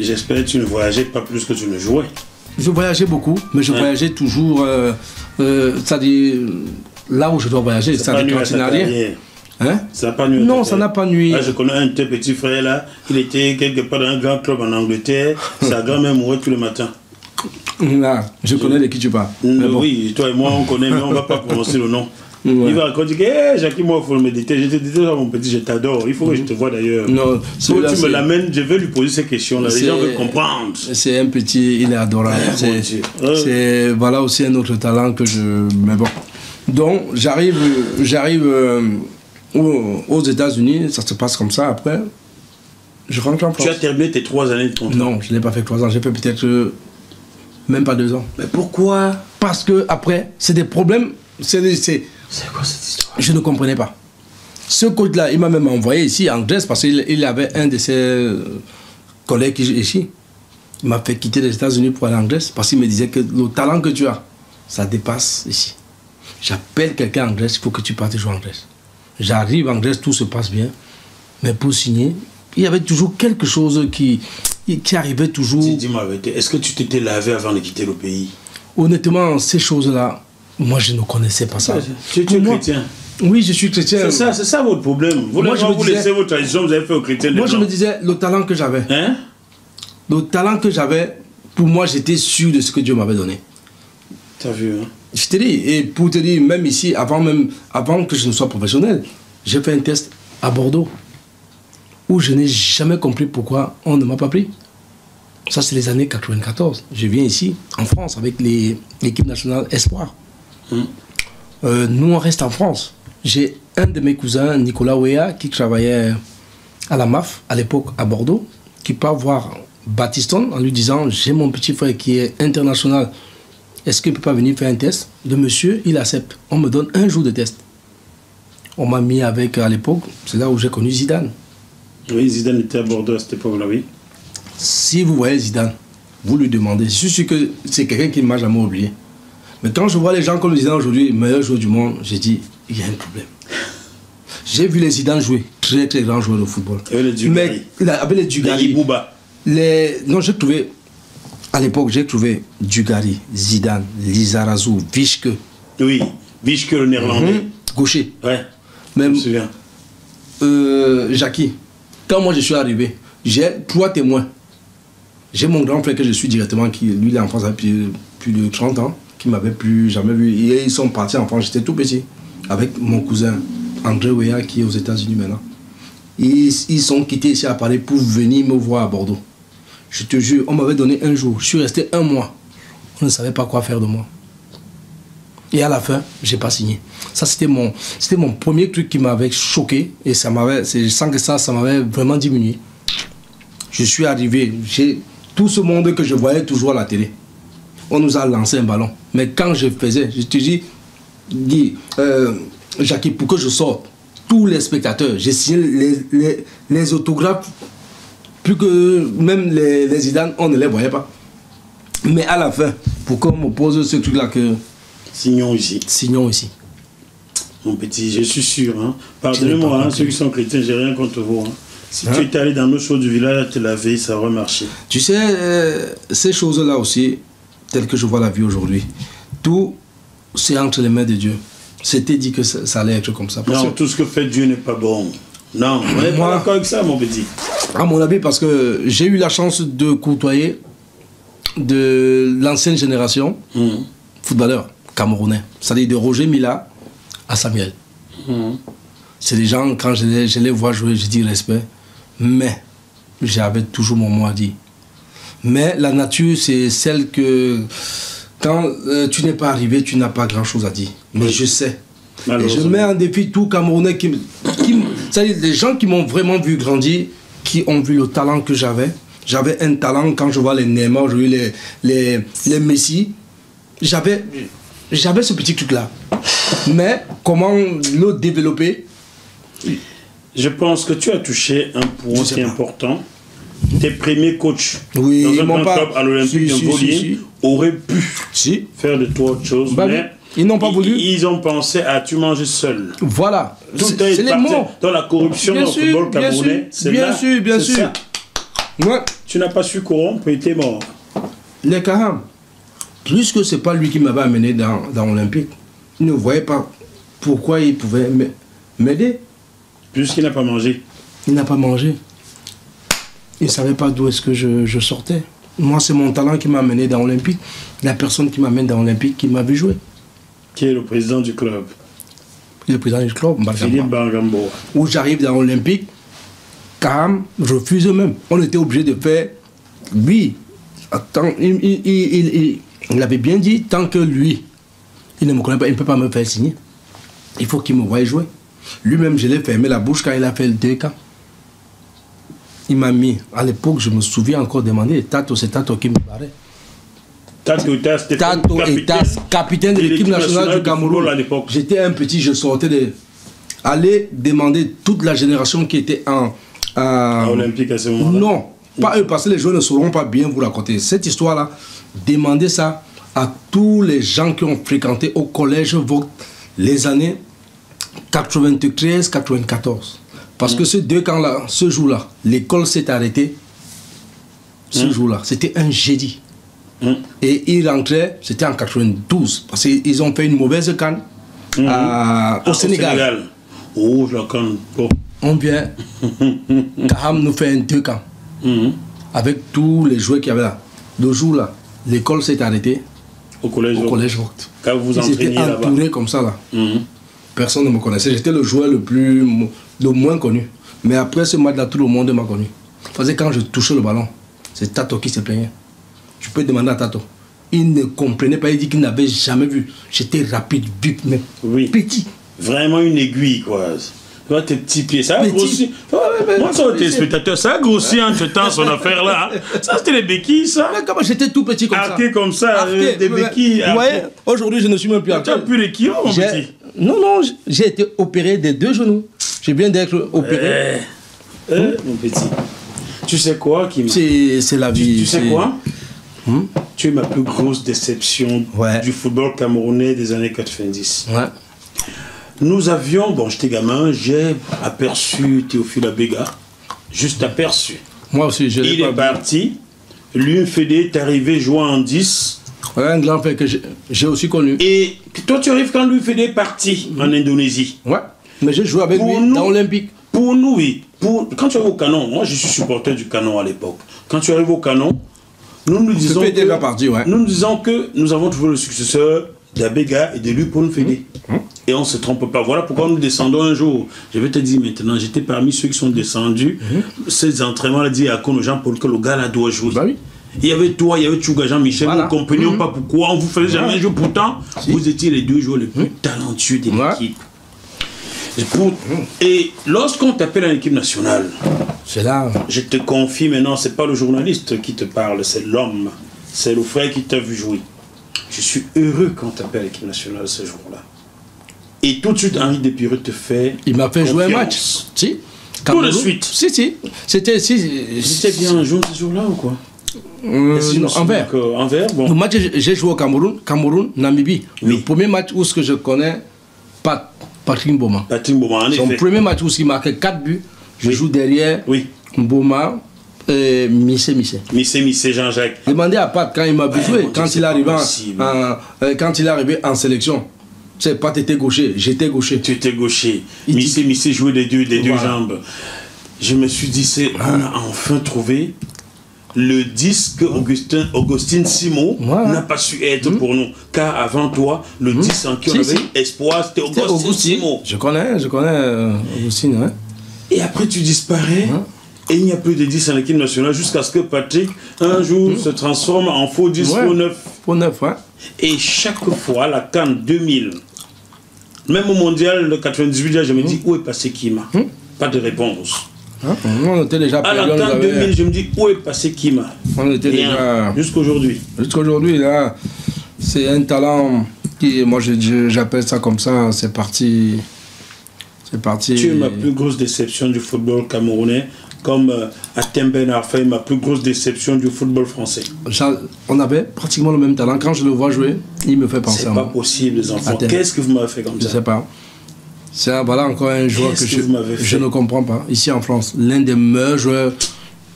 J'espère que tu ne voyageais pas plus que tu ne jouais. Je voyageais beaucoup, mais je voyageais toujours, c'est-à-dire là où je dois voyager, c'est-à-dire quand il n'y a rien. Hein? Ça n'a pas nuit. Non, ça n'a pas nuit. Je connais un de tes petits frères là, il était quelque part dans un grand club en Angleterre, sa grand-mère mourait tous les matins. Là, je connais de qui tu parles. Bon. Oui, toi et moi on connaît, mais on ne va pas prononcer le nom. Ouais. Il va raconter que hey, Jackie, moi il faut le méditer. Je te dis, mon petit, je t'adore. Il faut que je te voie d'ailleurs. Non, tu me l'amènes, je vais lui poser ces questions-là. Les gens veulent comprendre. C'est un petit, il est adorable. C'est voilà aussi un autre talent que je. Mais bon. Donc, j'arrive aux États-Unis, ça se passe comme ça. Après, je rentre en France. Tu as terminé tes 3 années de contrat? Non, je n'ai pas fait 3 ans. J'ai fait peut-être même pas 2 ans. Mais pourquoi? Parce que après, c'est des problèmes. C'est quoi cette histoire? Je ne comprenais pas. Ce coach-là, il m'a même envoyé ici en Grèce parce qu'il avait un de ses collègues ici. Il m'a fait quitter les États-Unis pour aller en Grèce parce qu'il me disait que le talent que tu as, ça dépasse ici. J'appelle quelqu'un en Grèce, il faut que tu partes jouer en Grèce. J'arrive en Grèce, tout se passe bien. Mais pour signer, il y avait toujours quelque chose qui arrivait toujours. Dis-moi, est-ce que tu t'étais lavé avant de quitter le pays? Honnêtement, ces choses-là, moi je ne connaissais pas ça. Tu es chrétien? Oui, je suis chrétien. C'est ça votre problème. Vous laissez vos traditions, vous avez fait aux chrétiens. Moi je me disais, le talent que j'avais. Hein? Le talent que j'avais, pour moi j'étais sûr de ce que Dieu m'avait donné. T'as vu, hein? Je te dis, et pour te dire, même ici, avant que je ne sois professionnel, j'ai fait un test à Bordeaux où je n'ai jamais compris pourquoi on ne m'a pas pris. Ça, c'est les années 94. Je viens ici, en France, avec l'équipe nationale Espoir. Nous, on reste en France. J'ai un de mes cousins, Nicolas Ouéa, qui travaillait à la MAF, à l'époque, à Bordeaux, qui part voir Baptiston en lui disant « J'ai mon petit frère qui est international. Est-ce qu'il ne peut pas venir faire un test ?» Le monsieur, il accepte. On me donne un jour de test. On m'a mis avec, à l'époque, c'est là où j'ai connu Zidane. Oui, Zidane était à Bordeaux à cette époque-là, oui. Si vous voyez Zidane, vous lui demandez. Je suis sûr que c'est quelqu'un qui ne m'a jamais oublié. Mais quand je vois les gens comme Zidane aujourd'hui, meilleur joueur du monde, j'ai dit, il y a un problème. J'ai vu les Zidane jouer, très très grands joueurs de football. Avec les Dugarry. Mais avec les Dugarry. Les Ibouba. Non, j'ai trouvé, à l'époque, j'ai trouvé Dugarry, Zidane, Lizarazu, Vischke. Oui, Vischke le néerlandais. Gaucher. Ouais, même, je me souviens. Jackie, quand moi je suis arrivé, j'ai 3 témoins. J'ai mon grand frère que je suis directement, qui lui il est en France depuis plus de 30 ans, qui ne m'avait plus jamais vu. Et ils sont partis en France, j'étais tout petit, avec mon cousin André Ouéa qui est aux États-Unis maintenant. Ils sont quittés ici à Paris pour venir me voir à Bordeaux. Je te jure, on m'avait donné un jour, je suis resté 1 mois. On ne savait pas quoi faire de moi. Et à la fin, je n'ai pas signé. Ça, c'était mon premier truc qui m'avait choqué. Et ça m'avait, je sens que ça m'avait vraiment diminué. Je suis arrivé, j'ai tout ce monde que je voyais toujours à la télé. On nous a lancé un ballon. Mais quand je faisais, je te dis, Jackie, pour que je sorte, tous les spectateurs, j'ai signé les autographes, plus que même les Zidane, on ne les voyait pas. Mais à la fin, pour qu'on me pose ce truc-là que... Signons ici. Signons ici. Mon petit, je suis sûr. Hein. Pardonnez-moi, hein, ceux qui sont chrétiens, j'ai rien contre vous. Hein. Si tu étais allé dans nos choses du village, te laver, ça aurait marché. Tu sais, ces choses-là aussi, telles que je vois la vie aujourd'hui, tout, c'est entre les mains de Dieu. C'était dit que ça allait être comme ça. Non, tout ce que fait Dieu n'est pas bon. Non, on n'est pas d'accord avec ça, mon petit. À mon avis, parce que j'ai eu la chance de côtoyer de l'ancienne génération, footballeur camerounais. C'est-à-dire de Roger Mila à Samuel. C'est des gens, quand je les vois jouer, je dis respect. Mais j'avais toujours mon mot à dire. Mais la nature, c'est celle que quand tu n'es pas arrivé, tu n'as pas grand-chose à dire. Mais je sais. Et je mets en défi tout Camerounais c'est-à-dire les gens qui m'ont vraiment vu grandir, qui ont vu le talent que j'avais. J'avais un talent quand je vois les Neymar, je vois les Messi. J'avais ce petit truc-là. Mais comment le développer? Je pense que tu as touché un point qui est important. Tes premiers coachs dans un grand club à l'Olympique de Montpellier auraient pu faire de toi autre chose, mais ils n'ont pas voulu. Ils ont pensé à tu manges seul. Voilà. C'est les mots. Dans la corruption dans le football camerounais, c'est là. Bien sûr. Ouais. Tu n'as pas su corrompre et t'es mort. Les Kaham, puisque c'est pas lui qui m'avait amené dans l'Olympique, il ne voyait pas pourquoi il pouvait m'aider. Puisqu'il n'a pas mangé. Il n'a pas mangé. Il ne savait pas d'où est-ce que je sortais. Moi, c'est mon talent qui m'a amené dans l'Olympique. La personne qui m'amène dans l'Olympique, qui m'a vu jouer. Qui est le président du club? Le président du club, Philippe Bangambo. Où j'arrive dans l'Olympique, Kaham refuse même. On était obligé de faire... Lui, attends, il avait bien dit, tant que lui, il ne me connaît pas, il ne peut pas me faire signer. Il faut qu'il me voie jouer. Lui-même, je l'ai fermé la bouche quand il a fait le 2 camps. Il m'a mis, à l'époque, je me souviens encore demander, Tato, c'est Tato qui me barrait. Tato Etas, capitaine de l'équipe nationale du Cameroun. J'étais un petit, je sortais de... Aller demander toute la génération qui était en Olympique à ce moment-là. Non, pas eux, parce que les joueurs ne sauront pas bien vous raconter. Cette histoire-là, demandez ça à tous les gens qui ont fréquenté au collège Vogt les années 93-94. Parce que ces 2 camps-là, ce jour-là, l'école s'est arrêtée. Ce jour-là, c'était un jeudi. Et ils rentraient, c'était en 92, parce qu'ils ont fait une mauvaise canne au Sénégal. Oh, je la canne. Oh. On vient, Kaham nous fait un 2 camps, avec tous les joueurs qu'il y avait là. Le jour-là, l'école s'est arrêtée au collège Vogt. Quand vous entraîniez là-bas. J'étais entouré comme ça là. Personne ne me connaissait. J'étais le joueur le moins connu. Mais après ce match-là, tout le monde m'a connu. Parce que quand je touchais le ballon, c'est Tato qui se plaignait. Tu peux demander à Tato. Il ne comprenait pas, il dit qu'il n'avait jamais vu. J'étais rapide, vite, mais petit. Vraiment une aiguille, quoi. Tu vois tes petits pieds, ça a grossi. Moi, ça, tes spectateurs, ça a grossi entre-temps, son affaire-là. Ça, c'était les béquilles, ça. Mais comment j'étais tout petit comme ça. Arqué comme ça, des béquilles. Vous voyez, aujourd'hui, je ne suis même plus arqué. Tu n'as plus les kilos, mon petit. Non, j'ai été opéré des 2 genoux. Je viens d'être opéré. Mon petit. Tu sais quoi, Kim? C'est la vie. Tu sais quoi? Tu es ma plus grosse déception du football camerounais des années 90. Ouais. Nous avions, bon, j'étais gamin, j'ai aperçu Théophile Abega, juste aperçu. Moi aussi, je l'ai pas vu. Il est parti, l'UNFD est arrivé jouer en 10. Ouais, un grand frère que j'ai aussi connu. Et toi, tu arrives quand l'UNFD est parti en Indonésie. Ouais, mais j'ai joué avec lui dans l'Olympique. Pour nous, oui. Quand tu arrives au Canon, moi je suis supporter du Canon à l'époque. Quand tu arrives au Canon, nous disons que nous avons trouvé le successeur d'Abega et de lui pour nous fédérer. Et on ne se trompe pas. Voilà pourquoi nous descendons un jour. Je vais te dire maintenant, j'étais parmi ceux qui sont descendus. Ces entraînements-là dit à Kono Jean pour que le gars là doit jouer. Bah oui. Il y avait toi, il y avait Tchouga Jean-Michel, nous ne comprenions pas pourquoi on vous faisait jamais jouer. Pourtant, vous étiez les 2 joueurs les plus talentueux de l'équipe. Et lorsqu'on t'appelle à l'équipe nationale, c'est là. Je te confie maintenant, c'est pas le journaliste qui te parle, c'est l'homme, c'est le frère qui t'a vu jouer. Je suis heureux quand on t'appelle à l'équipe nationale ce jour-là. Et tout de suite, Henri Despireux te fait. Il m'a fait jouer un match. Si. Tout de suite. Si. C'était bien joué ce jour-là ou quoi? Envers. Bon. Le match, j'ai joué au Cameroun, Namibie. Le premier match où ce que je connais, Patrick Mboma. En effet. Son premier match où il marquait 4 buts, je joue derrière Mboma et Missé, Jean-Jacques. Demandez à Pat quand il m'a vu jouer, quand il est arrivé en sélection. C'est Pat était gaucher, j'étais gaucher. Tu étais gaucher. Missé jouait des deux jambes. Je me suis dit, on a enfin trouvé le disque que Augustin Simon n'a pas su être pour nous. Car avant toi, le disque en qui on avait espoir, c'était Augustin Simon. Je connais Augustin. Hein. Et après, tu disparais. Et il n'y a plus de 10 en équipe nationale jusqu'à ce que Patrick, un jour, se transforme en faux 10 pour 9. Pour 9, Et chaque fois, la CAN 2000, même au mondial de 98, je me dis, où est passé Kima? Pas de réponse. On était déjà à la CAN 2000, je me dis, où est passé Kima? On était déjà... Jusqu'aujourd'hui. Jusqu'aujourd'hui, là, c'est un talent qui, moi, j'appelle ça comme ça, c'est parti... Tu es ma plus grosse déception du football camerounais, comme Atem Ben Arfa, ma plus grosse déception du football français. On avait pratiquement le même talent. Quand je le vois jouer, il me fait penser à moi. C'est pas possible, les enfants. Qu'est-ce que vous m'avez fait comme ça? Je sais pas. C'est voilà encore un joueur que je ne comprends pas. Ici en France, l'un des meilleurs joueurs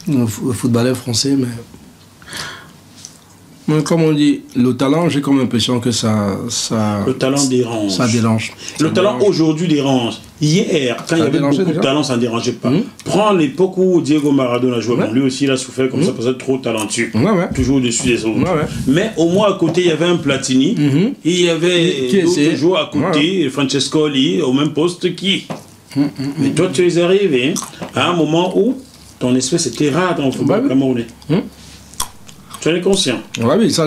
Le footballeur français, mais comme on dit, le talent, j'ai comme l'impression que ça... Le talent dérange. Ça dérange. Le talent aujourd'hui dérange. Hier, quand il y avait beaucoup de talent, ça ne dérangeait pas. Prends l'époque où Diego Maradona jouait. Bon, lui aussi, il a souffert comme ça parce qu'il était trop talentueux. Toujours au-dessus des autres. Mais au moins, à côté, il y avait un Platini. Et il y avait d'autres joueurs à côté, Francescoli, au même poste qui... Mais toi, tu es arrivé à un moment où ton espèce était rare dans le football camerounais. Tu en es conscient? Oui, ça,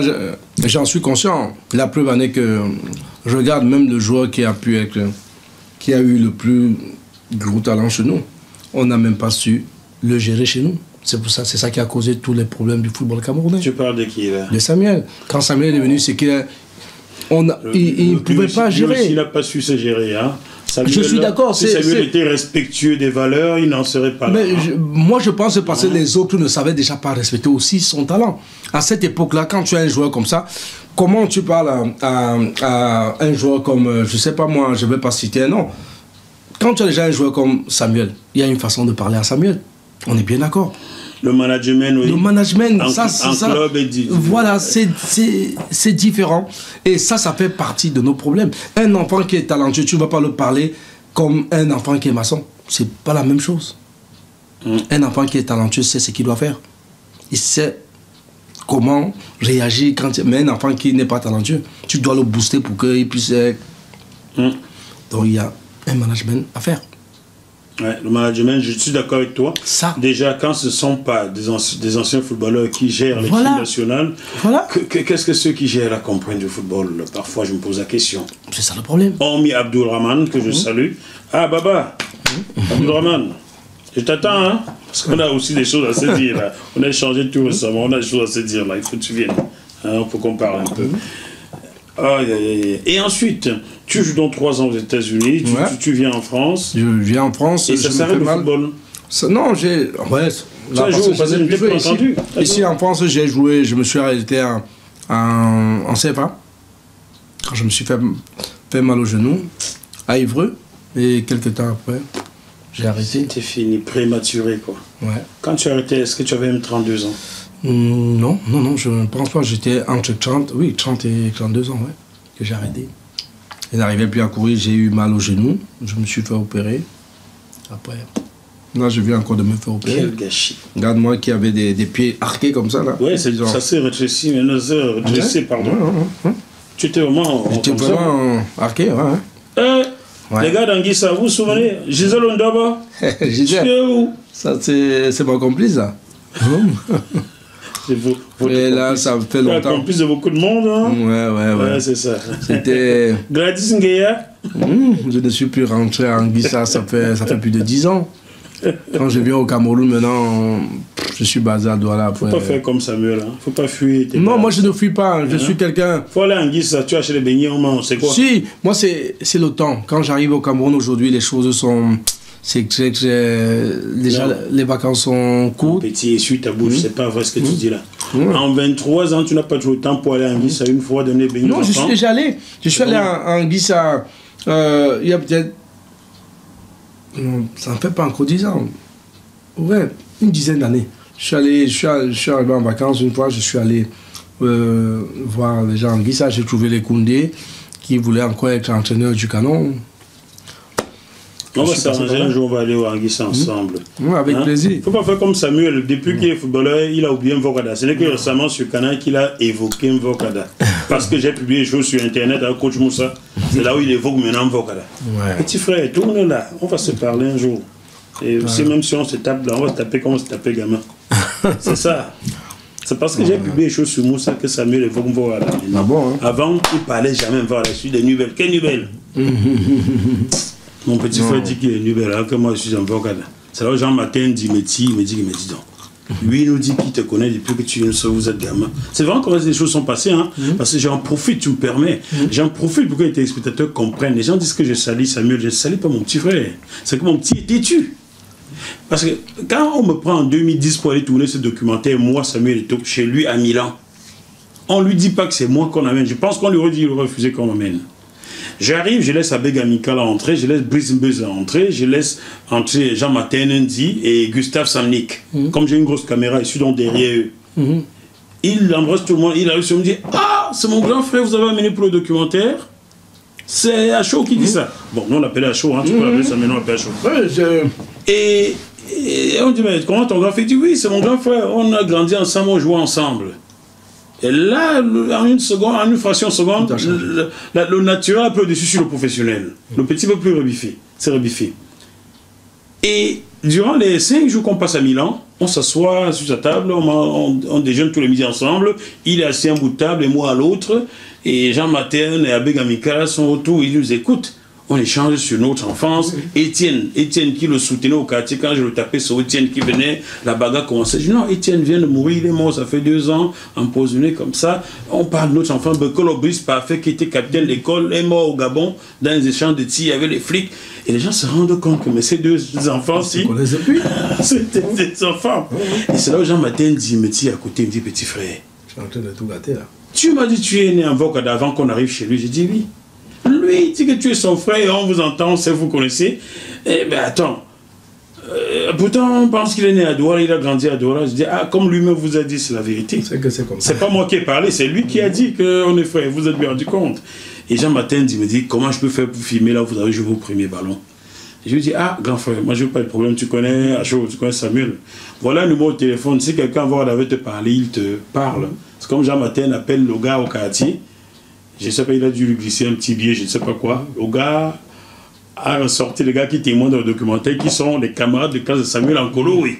j'en suis conscient. La preuve en est que je regarde même le joueur qui a eu le plus gros talent chez nous. On n'a même pas su le gérer chez nous. C'est pour ça, c'est ça qui a causé tous les problèmes du football camerounais. Tu parles de qui là? De Samuel. Quand Samuel est venu, c'est qu'il ne pouvait pas gérer. Il n'a pas su se gérer, hein. Samuel, je suis d'accord. Si Samuel était respectueux des valeurs, il n'en serait pas là. Mais moi, je pense que parce que les autres ne savaient déjà pas respecter aussi son talent. À cette époque-là, quand tu as un joueur comme ça, comment tu parles à un joueur comme, je ne sais pas moi, je ne vais pas citer un nom. Quand tu as déjà un joueur comme Samuel, il y a une façon de parler à Samuel. On est bien d'accord. Le management, oui. Le management, club est dit. Voilà, c'est différent. Et ça fait partie de nos problèmes. Un enfant qui est talentueux, tu ne vas pas le parler comme un enfant qui est maçon. C'est pas la même chose. Un enfant qui est talentueux sait ce qu'il doit faire. Il sait comment réagir quand... Mais un enfant qui n'est pas talentueux, tu dois le booster pour qu'il puisse... Donc il y a un management à faire. Ouais, le management, je suis d'accord avec toi. Ça. Déjà, quand ce ne sont pas des anciens footballeurs qui gèrent l'équipe nationale, qu'est-ce que ceux qui gèrent la comprennent du football? Parfois, je me pose la question. C'est ça le problème. Hormis Abdourahmane, que je salue. Ah, Baba, Abdourahmane, je t'attends, hein? Parce qu'on a aussi des choses à se dire, là. On a échangé tout récemment, on a des choses à se dire, là. Il faut que tu viennes. Hein, pour qu'on parle un peu. Et ensuite, tu joues dans 3 ans aux États-Unis, tu viens en France. Je viens en France. Et ça s'arrête le football? Non, j'ai. Ouais. Ça joue, parce que je ne t'ai pas entendu. Ici en France, j'ai joué, je me suis arrêté en CFA. Quand je me suis fait mal au genou, à Évreux. Et quelques temps après, j'ai arrêté. C'était fini, prématuré, quoi. Ouais. Quand tu as arrêté, est-ce que tu avais même 32 ans? Non, je ne pense pas. J'étais entre 30 et 32 ans, ouais, que j'ai arrêté. Je n'arrivais plus à courir, j'ai eu mal au genou, je me suis fait opérer. Après, là, je viens encore de me faire opérer. Quel gâchis. Regarde-moi qui avait des pieds arqués comme ça, là. Ouais, ça s'est rétréci, mais redressé, pardon. Tu étais vraiment... J'étais vraiment arqué, ouais. Les gars d'Anguissa, vous vous souvenez? Gisèle Ondaba? Gisèle. Où? Ça, c'est mon complice, ça. Et là, ça fait longtemps. Complice de beaucoup de monde, hein? Ouais, c'est ça. C'était... Gladys Ngueya? Je ne suis plus rentré à Anguissa, ça fait plus de 10 ans. Quand je viens au Cameroun, maintenant, je suis basé à Douala. Faut pas faire comme Samuel, hein. Faut pas fuir. Non, moi je ne fuis pas, je suis quelqu'un... Faut aller à Anguissa, tu achètes les beignets, on mange, c'est quoi? Si, moi c'est le temps. Quand j'arrive au Cameroun aujourd'hui, les choses sont... C'est que déjà les vacances sont courtes. Petit, essuie ta bouche, c'est pas vrai ce que tu dis là. En 23 ans, tu n'as pas toujours le temps pour aller à Anguissa une fois donner beignets. Non, je suis déjà allé. Je suis allé à Anguissa il y a peut-être... Ça ne fait pas encore 10 ans. Ouais, une dizaine d'années. Je suis arrivé en vacances une fois, je suis allé voir les gens à Anguissa. J'ai trouvé les Koundé qui voulaient encore être entraîneurs du Canon. On va s'arranger un jour, on va aller au Anguissa ensemble. Oui, avec plaisir. Il ne faut pas faire comme Samuel. Depuis qu'il est footballeur, il a oublié Mvokada. Ce n'est que récemment sur Canal qu'il a évoqué Mvokada. Parce que j'ai publié des choses sur Internet avec Coach Moussa. C'est là où il évoque maintenant Mvokada. Petit frère, tourne là. On va se parler un jour. Et aussi, même si on se tape là, on va se taper comme on se tapait gamin. C'est ça. C'est parce que j'ai publié des choses sur Moussa que Samuel évoque Mvokada. Ah bon, hein? Avant, il ne parlait jamais Mvokada. Je suis des nouvelles. Quelle nouvelle? Mon petit frère dit qu'il est nubel, alors que moi je suis un Mvokada. C'est là où Jean-Martin dit, il me dit donc. Lui, il nous dit qu'il te connaît depuis que tu viens de vous êtes gamin. C'est vraiment comment les choses sont passées, hein, parce que j'en profite, tu me permets. J'en profite pour que les téléspectateurs comprennent. Les gens disent que je salis Samuel, je ne salis pas mon petit frère. C'est que mon petit est têtu. Parce que quand on me prend en 2010 pour aller tourner ce documentaire, moi, Samuel est chez lui à Milan, on ne lui dit pas que c'est moi qu'on amène. Je pense qu'on lui aurait dit qu'il aurait refusé qu'on l'emmène. J'arrive, je laisse Abeg Amical entrer, je laisse Brice Mbeuze entrer, je laisse entrer Jean-Martin Ndi et Gustave Samnik. Comme j'ai une grosse caméra, je suis donc derrière eux. Il embrasse tout le monde, il arrive sur me dire « Ah, c'est mon grand frère, vous avez amené pour le documentaire ?» C'est Acho qui dit ça. Bon, nous on l'appelait Acho, hein, tu peux l'appeler ça, mais nous on l'appelle Acho. Et on dit « Mais comment ton grand frère ?» Il dit « Oui, c'est mon grand frère, on a grandi ensemble, on jouait ensemble. » Et là, en une seconde, en une fraction de seconde, le naturel peut au-dessus sur le professionnel. Le petit peu plus rebiffé. C'est rebiffé. Et durant les 5 jours qu'on passe à Milan, on s'assoit sur sa table, on déjeune tous les midis ensemble. Il est assis à un bout de table et moi à l'autre. Et Jean Materne et Abeg Amical sont autour, ils nous écoutent. On échange sur notre enfance. Étienne qui le soutenait au quartier, quand je le tapais sur Étienne qui venait, la bagarre commençait. Je dis non, Étienne vient de mourir, il est mort, ça fait 2 ans, empoisonné comme ça. On parle de notre enfant, Bekolo Brice Parfait, qui était capitaine de l'école, est mort au Gabon, dans les échanges de tirs avec les flics. Et les gens se rendent compte que mais ces 2 enfants-ci, c'était des enfants. Et c'est là où Jean Matin dit, me dit à côté, il me dit, petit frère, je suis en train de tout gâter là. Tu m'as dit tu es né en Vocade avant qu'on arrive chez lui. J'ai dit oui. Lui, il dit que tu es son frère et on vous entend, c'est vous connaissez. Eh bien, attends. Pourtant, on pense qu'il est né à Douala, il a grandi à Douala. Je dis, ah, comme lui-même vous a dit, c'est la vérité. C'est que c'est comme ça. C'est pas moi qui ai parlé, c'est lui qui a dit qu'on est frère. Vous êtes bien rendu compte. Et Jean Matin me dit, comment je peux faire pour filmer là où vous avez joué vos premiers ballons? Je lui dis, ah, grand frère, moi je veux pas de problème, tu connais Acho, tu connais Samuel. Voilà le numéro de téléphone, si quelqu'un va te parler, il te parle. C'est comme Jean Matin appelle le gars au quartier. Je ne sais pas, il a dû lui glisser un petit billet, je ne sais pas quoi. Le gars a ressorti les gars qui témoignent dans le documentaire, qui sont les camarades de classe de Samuel Ankolo, oui.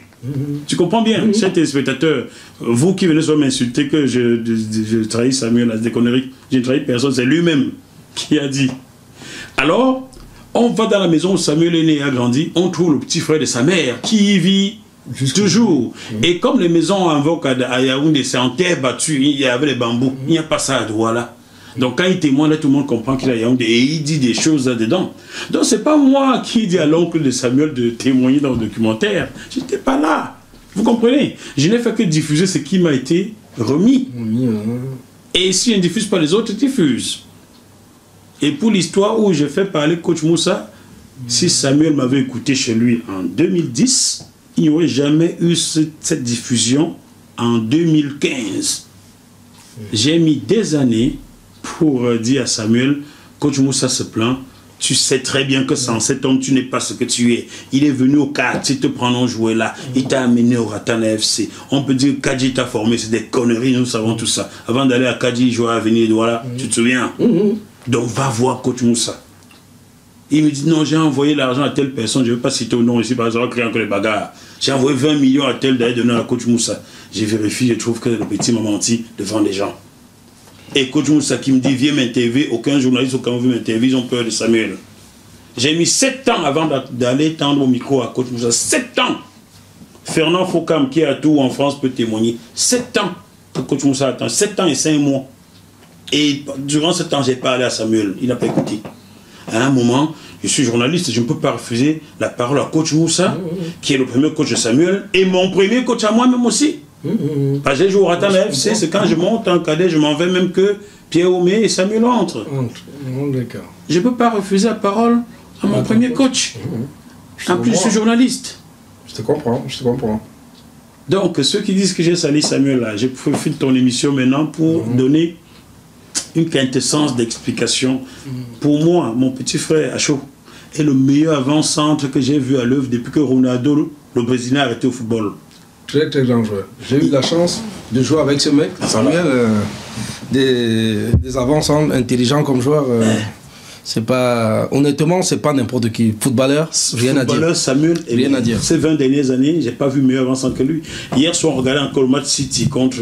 Tu comprends bien, chers téléspectateurs, vous qui venez soit m'insulter que je trahis Samuel, c'est des conneries. Je ne trahis personne, c'est lui-même qui a dit. Alors, on va dans la maison où Samuel est né et a grandi, on trouve le petit frère de sa mère qui y vit toujours. Et comme les maisons en Vocade à Yaoundé, c'est en terre battue, il y avait les bambous, il n'y a pas ça à Douala. Donc quand il témoigne, là, tout le monde comprend qu'il a Yaoundé et il dit des choses là-dedans. Donc c'est pas moi qui dis à l'oncle de Samuel de témoigner dans le documentaire. Je n'étais pas là. Vous comprenez? Je n'ai fait que diffuser ce qui m'a été remis. Et si je ne diffuse pas les autres, je diffuse. Et pour l'histoire où j'ai fait parler coach Moussa, si Samuel m'avait écouté chez lui en 2010, il n'y aurait jamais eu cette diffusion en 2015. J'ai mis des années pour dire à Samuel, coach Moussa se plaint, tu sais très bien que sans cet homme, tu n'es pas ce que tu es. Il est venu au quartier te prendre jouer là, il t'a amené au Ratana FC. On peut dire que Kadji t'a formé, c'est des conneries, nous savons tout ça. Avant d'aller à Kadji, jouer à Avenir Douala, tu te souviens? Donc va voir coach Moussa. Il me dit non, j'ai envoyé l'argent à telle personne, je ne vais pas citer au nom ici, parce qu'on va créer encore les bagarres. J'ai envoyé 20 millions à tel d'aller donner à coach Moussa. J'ai vérifié, je trouve que le petit m'a menti devant les gens. Et coach Moussa qui me dit viens m'interviewer, aucun journaliste au Cameroun veut m'interviewer, ils ont peur de Samuel. J'ai mis 7 ans avant d'aller tendre au micro à coach Moussa. 7 ans. Fernand Focam qui est à Tours en France peut témoigner. 7 ans que coach Moussa attend. 7 ans et 5 mois. Et durant ce temps, j'ai parlé à Samuel. Il n'a pas écouté. À un moment, je suis journaliste, je ne peux pas refuser la parole à coach Moussa, qui est le premier coach de Samuel, et mon premier coach à moi-même aussi. Parce que j'ai joué au Ratana FC, c'est quand je monte en cadet, je m'en vais même que Pierre Omé et Samuel entrent. Je ne peux pas refuser la parole à mon premier coach. En plus, je suis journaliste. Je te comprends, je te comprends. Donc, ceux qui disent que j'ai sali Samuel, là, j'ai profité de ton émission maintenant pour donner une quintessence d'explication. Pour moi, mon petit frère Acho est le meilleur avant-centre que j'ai vu à l'œuvre depuis que Ronaldo, le Brésilien, a arrêté au football. Très très grand joueur. J'ai eu la chance de jouer avec ce mec, Samuel, des avant-centres intelligents comme joueur. C'est pas, honnêtement, c'est pas n'importe qui. Footballeur, rien à dire. Footballeur, Samuel, rien à dire. Ces 20 dernières années, j'ai pas vu meilleur avant-centre que lui. Hier soir, on regardait encore le match City contre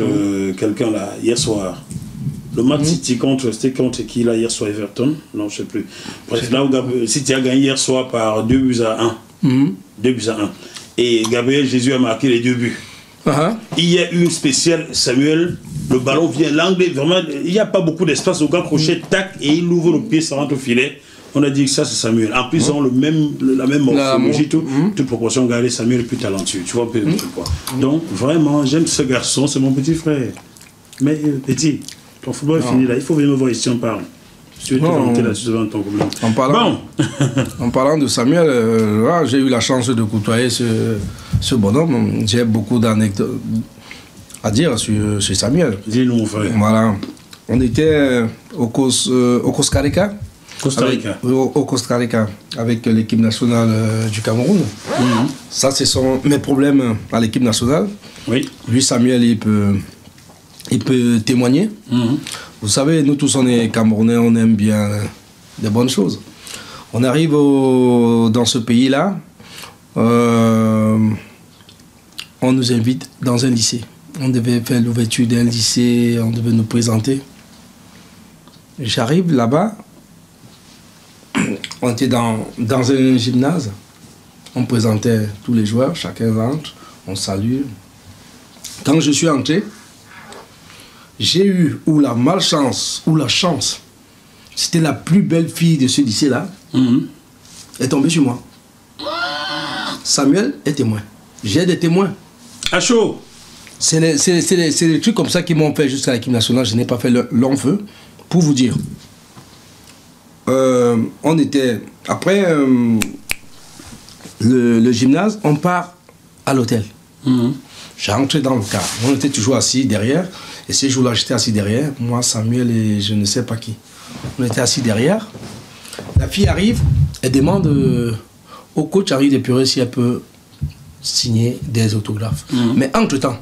quelqu'un là, hier soir. Le match City c'était contre qui là hier soir, Everton? Non, je sais plus. Bref, là où City a gagné hier soir par 2-1. 2-1. Et Gabriel Jésus a marqué les 2 buts. Il y a eu une spéciale, Samuel, le ballon vient, l'anglais, vraiment, il n'y a pas beaucoup d'espace, au gars crochet, tac, et il ouvre le pied, ça rentre au filet. On a dit que ça c'est Samuel. En plus, ils ont la même morphologie, toute proportion gardée. Samuel est plus talentueux, tu vois un peu quoi. Donc, vraiment, j'aime ce garçon, c'est mon petit frère. Mais petit, ton football est fini là, il faut venir me voir ici, on parle. En parlant de Samuel, j'ai eu la chance de côtoyer ce bonhomme. J'ai beaucoup d'anecdotes à dire sur Samuel. Dis-nous, mon frère. Voilà. On était au Costa Rica. Au Costa Rica, avec l'équipe nationale du Cameroun. Ça, ce sont mes problèmes à l'équipe nationale. Oui. Lui, Samuel, il peut témoigner. Vous savez, nous tous, on est Camerounais, on aime bien des bonnes choses. On arrive dans ce pays-là, on nous invite dans un lycée. On devait faire l'ouverture d'un lycée, on devait nous présenter. J'arrive là-bas, on était dans un gymnase, on présentait tous les joueurs, chacun rentre, on salue. Quand je suis entré, j'ai eu ou la malchance ou la chance, c'était la plus belle fille de ce lycée-là, est tombée sur moi. Samuel est témoin. J'ai des témoins. À chaud. C'est des trucs comme ça qui m'ont fait jusqu'à l'équipe nationale. Je n'ai pas fait le long feu. Pour vous dire, on était, après le gymnase, on part à l'hôtel. J'ai rentré dans le car. On était toujours assis derrière. Et ce jour-là, j'étais assis derrière. Moi, Samuel et je ne sais pas qui. On était assis derrière. La fille arrive, elle demande au coach Henri Depuré si elle peut signer des autographes. Mais entre-temps,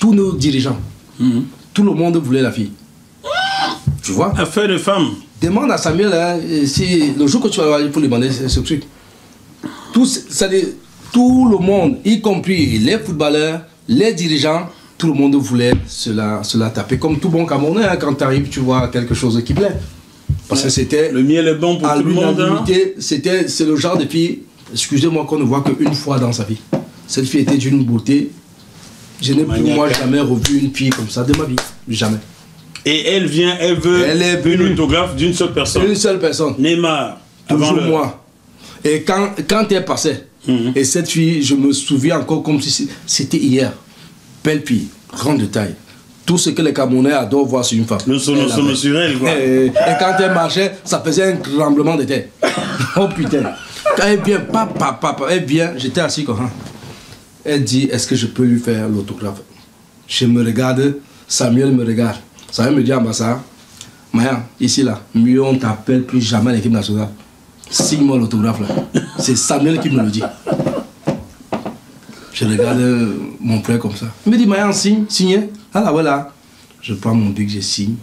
tous nos dirigeants, tout le monde voulait la fille. Tu vois? Affaire de femme. Demande à Samuel, hein, si le jour que tu vas aller pour lui demander ce truc. Tout le monde, y compris les footballeurs, les dirigeants, tout le monde voulait se la taper. Comme tout bon Camerounais, hein, quand tu arrives, tu vois quelque chose qui plaît. Parce que c'était... Le miel est bon pour tout le monde. Hein? C'est le genre de fille, excusez-moi, qu'on ne voit qu'une fois dans sa vie. Cette fille était d'une beauté. Je n'ai plus, moi, jamais revu une fille comme ça de ma vie. Jamais. Et elle vient, elle veut une autographe d'une seule personne. Une seule personne. Neymar. Toujours moi. Et quand elle passait, et cette fille, je me souviens encore comme si c'était hier. Belle fille, grande de taille. Tout ce que les Camerounais adorent voir sur une femme. Nous sommes sur elle, quoi. Et quand elle marchait, ça faisait un tremblement de terre. Oh putain. Quand elle vient, elle vient, j'étais assis comme ça. Elle dit, est-ce que je peux lui faire l'autographe? Je me regarde, Samuel me regarde. Samuel me dit, ambassade, Maya, ici là, mieux on t'appelle plus jamais à l'équipe nationale. Signe-moi l'autographe là. C'est Samuel qui me le dit. Je regarde mon frère comme ça. Il me dit, Maya, signe. Ah là, voilà. Je prends mon bic, je signe.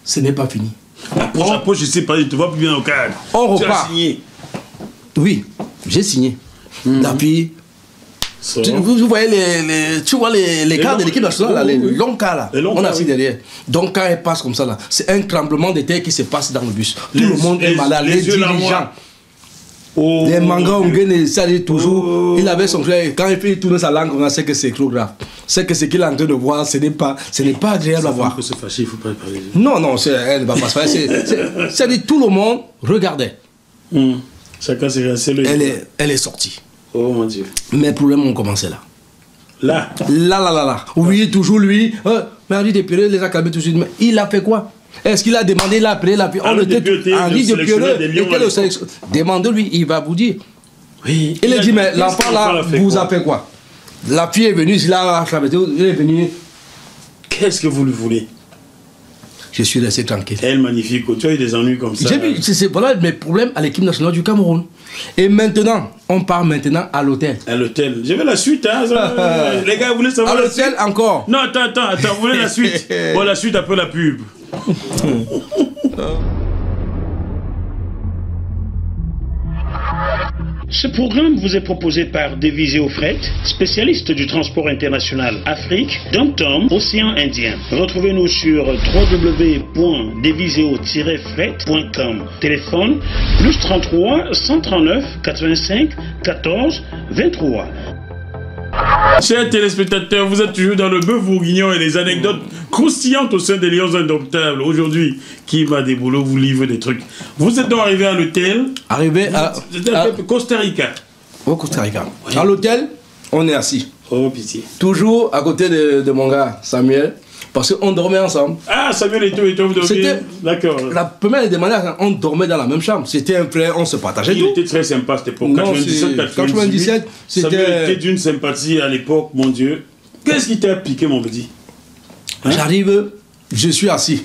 Ce n'est pas fini. Approche, je sais pas, je te vois plus bien au cadre. On repart. Tu as signé. Oui, j'ai signé. La fille. Vous voyez les cars de l'équipe nationale, les longs cars là, on est assis derrière. Donc quand elle passe comme ça là, c'est un tremblement de terre qui se passe dans le bus. Tout le monde est malade, les dirigeants. Les mangas on ça dit toujours. Il avait son frère, quand il tourne sa langue, on sait que c'est trop grave. C'est que ce qu'il est en train de voir, ce n'est pas agréable à voir. Il faut se fâcher, il ne faut pas parler. Non, elle ne va pas se fâcher. Ça dit tout le monde regardait. Chacun s'est resté le. Elle est sortie. Oh mon Dieu. Mes problèmes ont commencé là. Là. Oui, toujours lui. Mais Henri Depuré les a calmés tout de suite. Mais il a fait quoi? Est-ce qu'il a demandé, il a appelé la... Henri Depuré, demandez-lui, il va vous dire. Oui. Il a dit, mais l'enfant là, vous a fait quoi? La fille est venue, il est venu. Qu'est-ce que vous lui voulez? Je suis resté tranquille. Elle, magnifique. Tu as eu des ennuis comme ça. J'ai vu, c'est voilà mes problèmes à l'équipe nationale du Cameroun. Et maintenant, on part maintenant à l'hôtel. À l'hôtel. Je veux la suite, hein. Les gars, vous voulez savoir la suite? À l'hôtel encore. Non, attends, vous voulez la suite? Bon, la suite après la pub. Ce programme vous est proposé par Deviseo Fret, spécialiste du transport international Afrique, Dom-Tom, Océan Indien. Retrouvez-nous sur www.deviseo-fret.com. Téléphone +33 139 85 14 23. Chers téléspectateurs, vous êtes toujours dans le bœuf bourguignon et les anecdotes croustillantes au sein des Lions Indomptables. Aujourd'hui, qui va des boulots vous livre des trucs. Vous êtes donc arrivé à l'hôtel. Arrivé à Costa Rica. Au Costa Rica. Oui. À l'hôtel, on est assis. Oh, pitié. Toujours à côté de mon gars, Samuel. Parce qu'on dormait ensemble. Ah, Samuel et toi, vous dormiez. D'accord. La première des manières, on dormait dans la même chambre. C'était un frère, on se partageait tout. Il était très sympa à cette époque. 97, c'était... Samuel était d'une sympathie à l'époque, mon Dieu. Qu'est-ce qui t'a piqué, mon petit? Hein? J'arrive, je suis assis.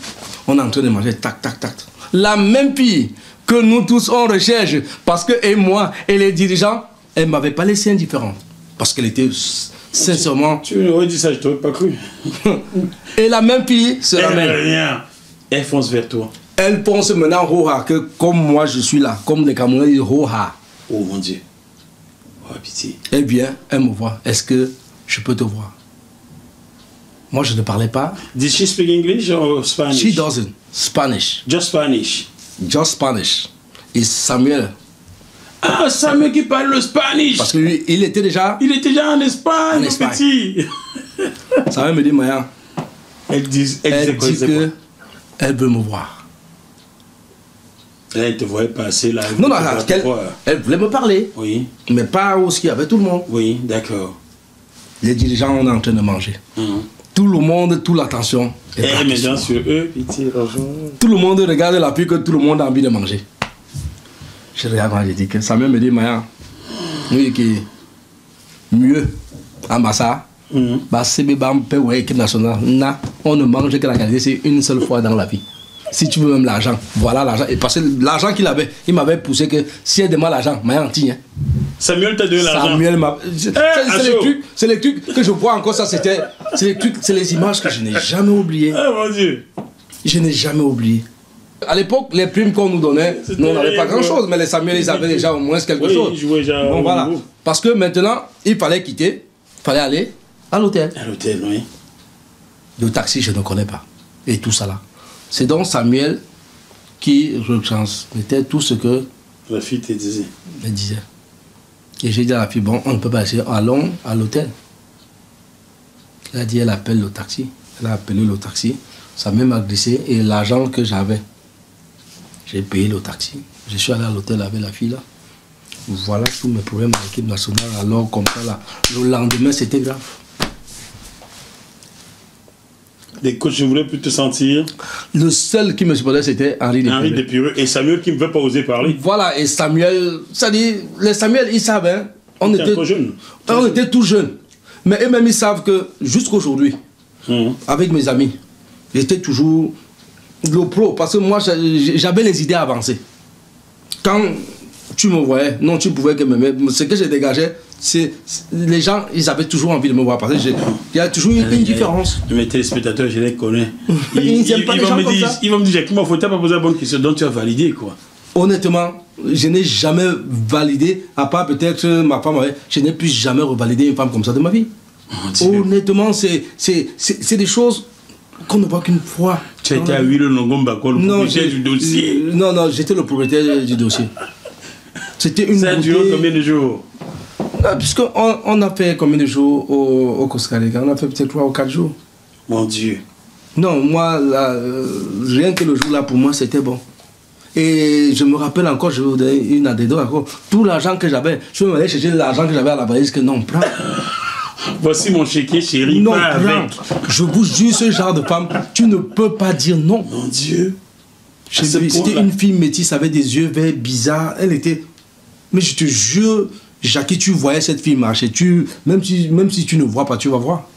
On est en train de manger, tac, tac, tac. La même fille que nous tous on recherche, parce que et moi et les dirigeants, elle ne m'avait pas laissé indifférente. Parce qu'elle était sincèrement... Tu m'aurais dit ça, je ne t'aurais pas cru. Et la même fille se ramène. Elle fonce vers toi. Elle pense maintenant Roha, que comme moi je suis là, comme les Camerounais disent Roha. Oh mon Dieu. Oh pitié. Eh bien, elle me voit. Est-ce que je peux te voir? Moi je ne parlais pas. Did she speak English or Spanish? She doesn't. Spanish. Just Spanish. Just Spanish. Et Samuel. Ah, Samuel qui parle le Spanish. Parce qu'il était déjà... Il était déjà en Espagne, petit. Samuel me dit, Maya. Elle dit que elle veut me voir. Elle te voyait passer là. Non, elle voulait me parler. Oui. Mais pas aussi avec tout le monde. Oui, d'accord. Les dirigeants, on est en train de manger. Tout le monde, toute l'attention. Et maintenant sur eux, pitié, tout le monde regarde la fille que tout le monde a envie de manger. Je regarde, je dis que Samuel me dit, Maya, oui, qui mieux, en bassa, équipe nationale, on ne mange que la qualité, c'est une seule fois dans la vie. Si tu veux même l'argent, voilà l'argent. Et parce que l'argent qu'il avait, il m'avait poussé que si elle demande l'argent, Maya en tigne. Samuel t'a donné l'argent. Samuel m'a. C'est les trucs que je vois encore, ça c'était. C'est les images que je n'ai jamais oubliées. Ah mon Dieu. Je n'ai jamais oublié. À l'époque, les primes qu'on nous donnait, nous on n'avait pas grand chose, mais les Samuel, ils avaient déjà au moins quelque chose. Ils jouaient déjà. Bon, voilà. Parce que maintenant, il fallait quitter, il fallait aller à l'hôtel. À l'hôtel, oui. Le taxi, je ne connais pas. Et tout ça là. C'est donc Samuel qui retransmettait tout ce que la fille te disait. Elle disait. Et j'ai dit à la fille, bon, on ne peut pas essayer, allons à l'hôtel. Elle a dit, elle appelle le taxi. Elle a appelé le taxi. Ça m'a glissé et l'argent que j'avais, j'ai payé le taxi. Je suis allé à l'hôtel avec la fille là. Voilà tous mes problèmes à l'équipe nationale. Alors comme ça là, le lendemain c'était grave. Les coachs, je voulais plus te sentir. Le seul qui me supportait, c'était Henri Desprireux. Et Samuel qui ne veut pas oser parler. Voilà, et Samuel, ça dit, les Samuel, ils savent, hein, on était trop jeunes. On était tout jeunes. Mais eux-mêmes, ils savent que jusqu'aujourd'hui, avec mes amis, j'étais toujours le pro. Parce que moi, j'avais les idées avancées. Quand tu me voyais, non, tu pouvais que me mettre. Ce que je dégageais, c'est les gens, ils avaient toujours envie de me voir. Parce qu'il y a toujours une différence. Mes téléspectateurs, je les connais. Ils vont me dire, Jackie, il ne faut pas poser la bonne question, donc tu as validé, quoi. Honnêtement, je n'ai jamais validé, à part peut-être ma femme, je n'ai plus jamais revalidé une femme comme ça de ma vie. Honnêtement, c'est des choses qu'on ne voit qu'une fois. Tu as été à Huile Nongomba, le propriétaire du dossier. Non, j'étais le propriétaire du dossier. C'était une Ça a duré combien de jours? Puisqu'on a fait combien de jours au Costa Rica? On a fait peut-être 3 ou 4 jours. Mon Dieu. Non, moi, rien que le jour là, pour moi, c'était bon. Et je me rappelle encore, je vais vous donner une anecdote encore. Tout l'argent que j'avais, je me allais chercher l'argent que j'avais à la valise, que non, prends. Voici mon chéquier, chérie. Non, pas avec. Je vous jure, ce genre de femme, tu ne peux pas dire non. Mon Dieu. C'était une fille métisse avec des yeux verts bizarres. Elle était. Mais je te jure, Jackie, tu voyais cette fille marcher. Même si tu ne vois pas, tu vas voir.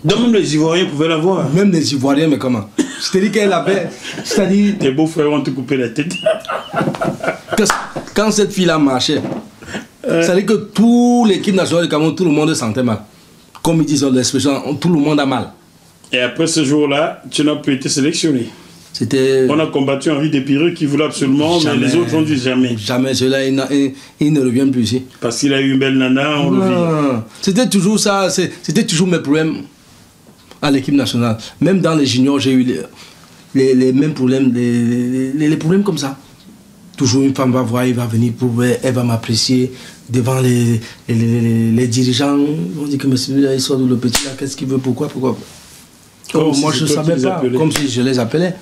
Donc même les Ivoiriens pouvaient la voir. Même les Ivoiriens, mais comment? C'est-à-dire qu'elle avait. C'est-à-dire. Tes beaux-frères vont te couper la tête. Quand cette fille-là marchait, c'est-à-dire que toute l'équipe nationale du Cameroun, tout le monde sentait mal. Comme ils disent l'expression, tout le monde a mal. Et après ce jour-là, tu n'as plus été sélectionné. On a combattu Henri Desprireux qui voulait absolument, jamais, mais les autres ont dit jamais. Jamais, celui-là, il ne revient plus ici. Parce qu'il a eu une belle nana, on le vit. C'était toujours ça, c'était toujours mes problèmes à l'équipe nationale. Même dans les juniors, j'ai eu les mêmes problèmes, les problèmes comme ça. Toujours une femme va voir, il va venir pour elle va m'apprécier devant les dirigeants. On dit que monsieur, il sort de le petit là, qu'est-ce qu'il veut, pourquoi? Oh, moi je ne savais pas, comme si je les appelais.